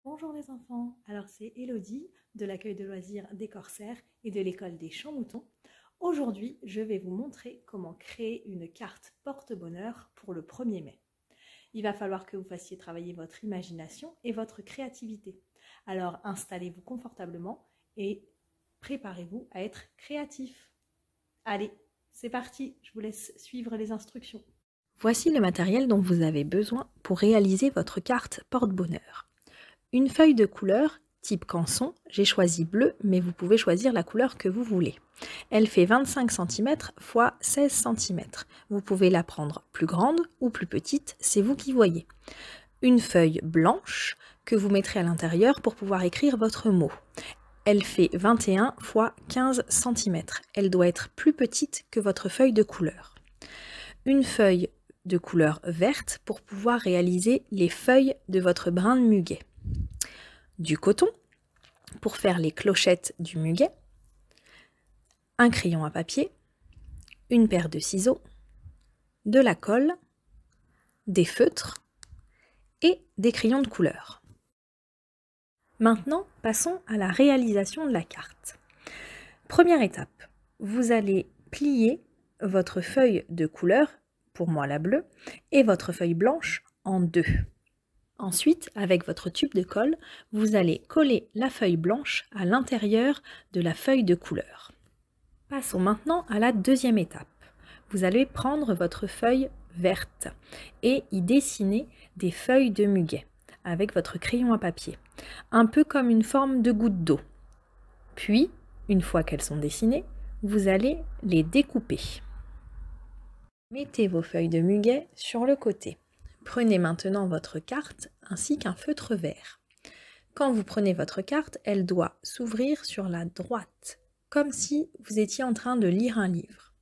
Bonjour les enfants, alors c'est Elodie de l'accueil de loisirs des Corsaires et de l'école des Champs-Moutons. Aujourd'hui, je vais vous montrer comment créer une carte porte-bonheur pour le 1er mai. Il va falloir que vous fassiez travailler votre imagination et votre créativité. Alors installez-vous confortablement et préparez-vous à être créatif. Allez, c'est parti, je vous laisse suivre les instructions. Voici le matériel dont vous avez besoin pour réaliser votre carte porte-bonheur. Une feuille de couleur type canson, j'ai choisi bleu, mais vous pouvez choisir la couleur que vous voulez. Elle fait 25 cm x 16 cm. Vous pouvez la prendre plus grande ou plus petite, c'est vous qui voyez. Une feuille blanche que vous mettrez à l'intérieur pour pouvoir écrire votre mot. Elle fait 21 x 15 cm. Elle doit être plus petite que votre feuille de couleur. Une feuille de couleur verte pour pouvoir réaliser les feuilles de votre brin de muguet. Du coton pour faire les clochettes du muguet, un crayon à papier, une paire de ciseaux, de la colle, des feutres et des crayons de couleur. Maintenant, passons à la réalisation de la carte. Première étape, vous allez plier votre feuille de couleur, pour moi la bleue, et votre feuille blanche en deux. Ensuite, avec votre tube de colle, vous allez coller la feuille blanche à l'intérieur de la feuille de couleur. Passons maintenant à la deuxième étape. Vous allez prendre votre feuille verte et y dessiner des feuilles de muguet avec votre crayon à papier, un peu comme une forme de goutte d'eau. Puis, une fois qu'elles sont dessinées, vous allez les découper. Mettez vos feuilles de muguet sur le côté. Prenez maintenant votre carte ainsi qu'un feutre vert. Quand vous prenez votre carte, elle doit s'ouvrir sur la droite, comme si vous étiez en train de lire un livre.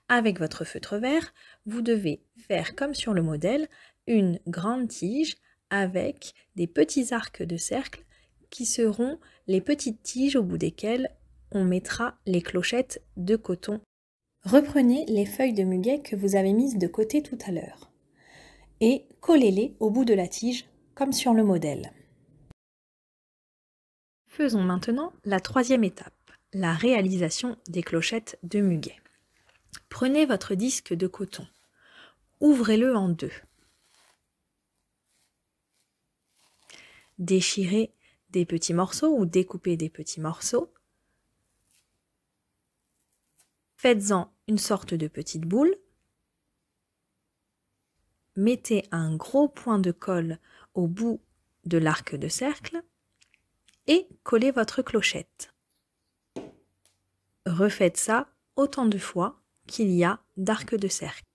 Avec votre feutre vert, vous devez faire comme sur le modèle, une grande tige avec des petits arcs de cercle qui seront les petites tiges au bout desquelles on mettra les clochettes de coton. Reprenez les feuilles de muguet que vous avez mises de côté tout à l'heure et collez-les au bout de la tige, comme sur le modèle. Faisons maintenant la troisième étape, la réalisation des clochettes de muguet. Prenez votre disque de coton, ouvrez-le en deux. Déchirez des petits morceaux ou découpez des petits morceaux. Faites-en une sorte de petite boule. Mettez un gros point de colle au bout de l'arc de cercle et collez votre clochette. Refaites ça autant de fois qu'il y a d'arc de cercle.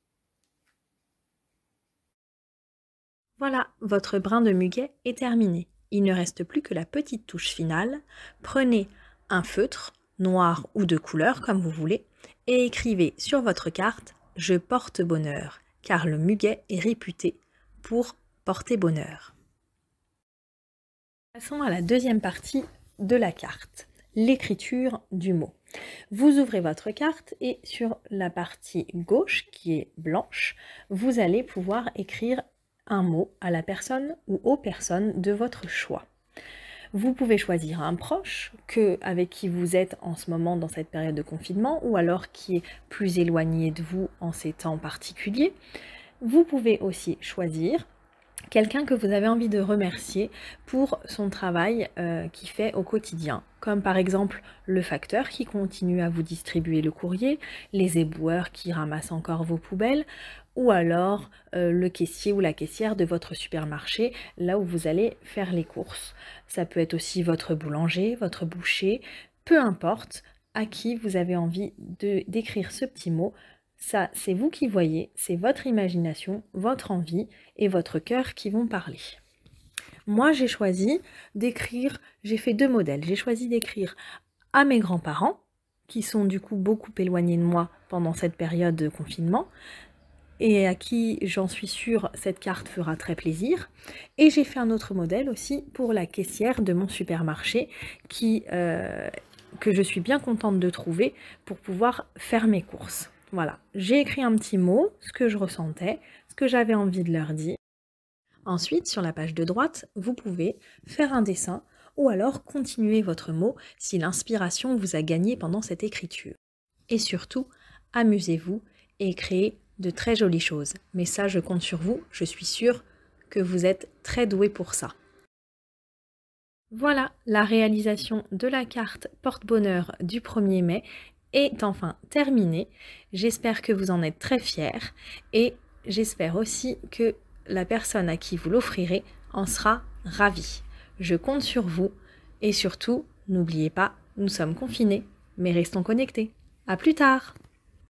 Voilà, votre brin de muguet est terminé. Il ne reste plus que la petite touche finale. Prenez un feutre, noir ou de couleur comme vous voulez, et écrivez sur votre carte « Je porte bonheur », car le muguet est réputé pour porter bonheur. Passons à la deuxième partie de la carte, l'écriture du mot. Vous ouvrez votre carte et sur la partie gauche, qui est blanche, vous allez pouvoir écrire un mot à la personne ou aux personnes de votre choix. Vous pouvez choisir un proche avec qui vous êtes en ce moment dans cette période de confinement ou alors qui est plus éloigné de vous en ces temps particuliers. Vous pouvez aussi choisir quelqu'un que vous avez envie de remercier pour son travail qu'il fait au quotidien, comme par exemple le facteur qui continue à vous distribuer le courrier, les éboueurs qui ramassent encore vos poubelles, ou alors le caissier ou la caissière de votre supermarché, là où vous allez faire les courses. Ça peut être aussi votre boulanger, votre boucher, peu importe à qui vous avez envie d'écrire ce petit mot. Ça, c'est vous qui voyez, c'est votre imagination, votre envie et votre cœur qui vont parler. Moi, j'ai choisi d'écrire, j'ai fait deux modèles. J'ai choisi d'écrire à mes grands-parents, qui sont du coup beaucoup éloignés de moi pendant cette période de confinement, et à qui, j'en suis sûre, cette carte fera très plaisir. Et j'ai fait un autre modèle aussi pour la caissière de mon supermarché, que je suis bien contente de trouver pour pouvoir faire mes courses. Voilà, j'ai écrit un petit mot, ce que je ressentais, ce que j'avais envie de leur dire. Ensuite, sur la page de droite, vous pouvez faire un dessin ou alors continuer votre mot si l'inspiration vous a gagné pendant cette écriture. Et surtout, amusez-vous et créez de très jolies choses. Mais ça, je compte sur vous, je suis sûre que vous êtes très doué pour ça. Voilà, la réalisation de la carte porte-bonheur du 1er mai est enfin terminée. J'espère que vous en êtes très fiers et j'espère aussi que la personne à qui vous l'offrirez en sera ravie. Je compte sur vous et surtout, n'oubliez pas, nous sommes confinés, mais restons connectés. À plus tard!